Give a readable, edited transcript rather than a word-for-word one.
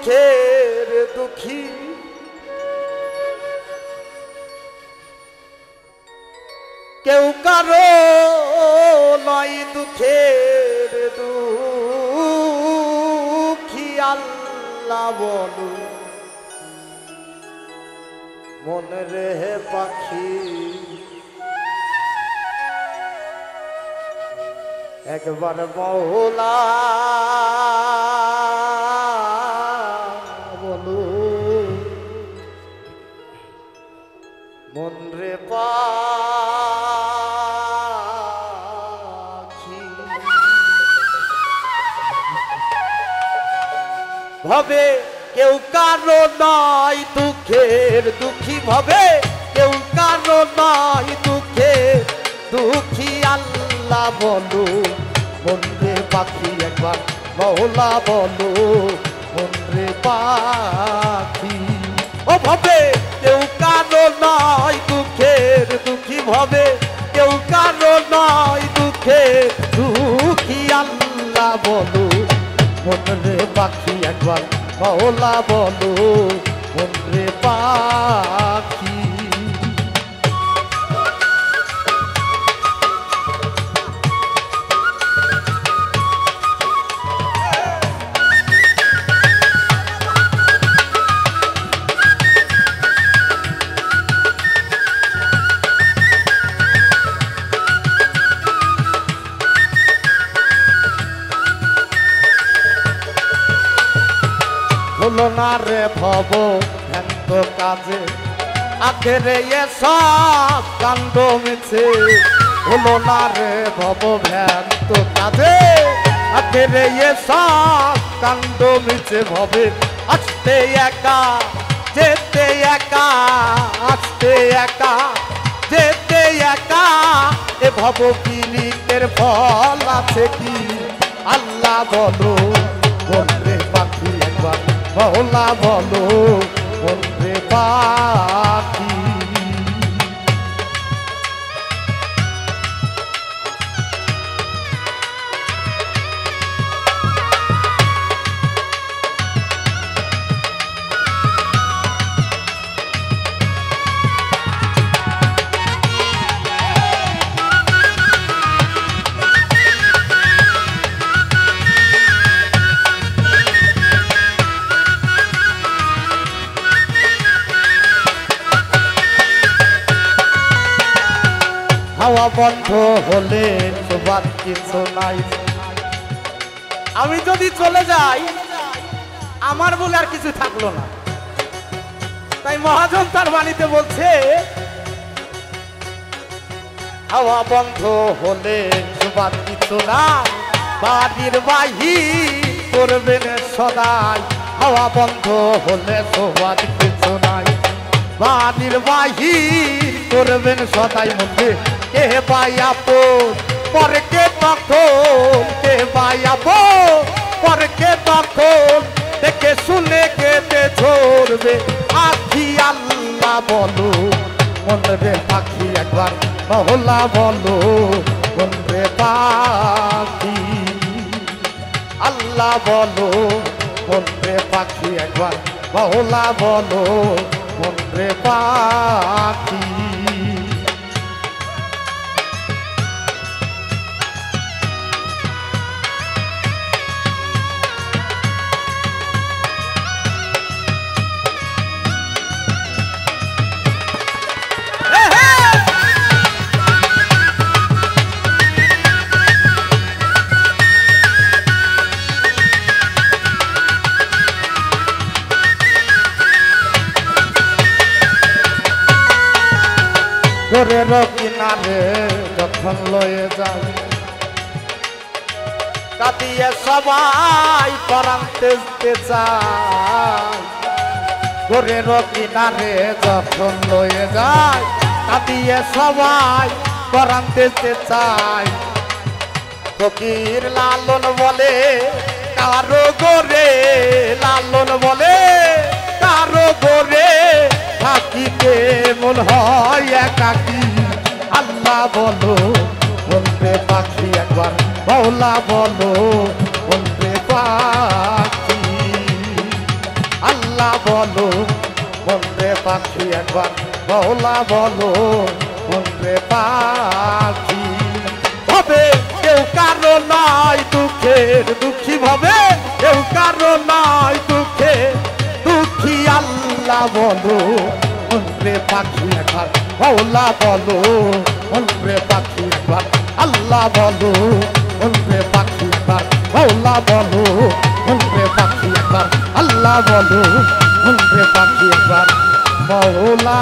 দুঃখের দুঃখী কেউ কারো নয় দুঃখের দুঃখী আল্লাহ বলো মনে রে পাখি একবার মওলা বলো মন রে পাখি ভাবে কেউ কারো নয় দুঃখের দুঃখী ভাবে কেউ কারো নয় দুঃখের দুঃখী আল্লাহ বলো মন রে পাখি একবার মওলা বলো মন রে পাখি ও ভাবে কেউ কারো নয় দুঃখের দুঃখী ভাবে কেউ কারো নয় দুঃখের দুঃখী আল্লাহ বলো মন রে পাখি একবার মওলা বলো মন রে পাখি হলো না রে ভব ভ্যান্ত কাজে আখেরে সব কাণ্ড মিছে হলো না রে ভব ভ্যান্ত কাজে আখেরে সব কাণ্ড মিছে ভবে আসতে একা যেতে একা আসতে একা যেতে একা এ ভব পীড়িতের ফল আছে কি আল্লাহ বলো বলরে পাখি একবার মওলা বলো মন রে পাখি হাওয়া বন্ধ হলে তোমার কিছু নাই আমি যদি চলে যাই আমার বলে আর কিছু থাকলো না তাই মহাজন তার বাণীতে বলছে হাওয়া বন্ধ হলে তোমার কিছু নাই বাড়ির বাহির করবেন সদাই হাওয়া বন্ধ হলে তোমার কিছু নাই বাড়ির বাহির করবেন সদাই মধ্যে কে পাইয়াপো পরে কে তখন কে পাইয়াপো পরে কে তখন দেখে শুনে কেটে ঝরবে আখি আল্লাহ বলো মন রে পাখি একবার মওলা বলো মন রে পাখি আল্লাহ বলো মন রে পাখি একবার মওলা বলো মন রে পাখি ঘরের কিনারে যখন লয়ে যায় কাঁদিয়ে সবাই পরাণ তেজতে চায় ঘরের কিনারে যখন লয়ে যায় কাঁদিয়ে সবাই পরাণ তেজতে চায় ফকির লালন বলে কারো গোরে লালন বলে কারো গোরে থাকিতে মন হয় একাকী আল্লাহ বলো বলতে পাখি একবার মওলা বলো বলতে পাখি বলো মনরে পাখি একবার মৌলা বলো মনরে পাখি হবে কেউ কারো নাই দুঃখের দুঃখী ভাবে কেউ কারো নাই দুঃখে দুঃখী আল্লাহ বলো মনরে পাখি একবার মৌলা বলো মনরে পাখি একবার আল্লাহ বলো মনরে পাখি একবার মৌলা বলো মনরে পাখি একবার আল্লাহ বলো মনরে পাখি একবার মৌলা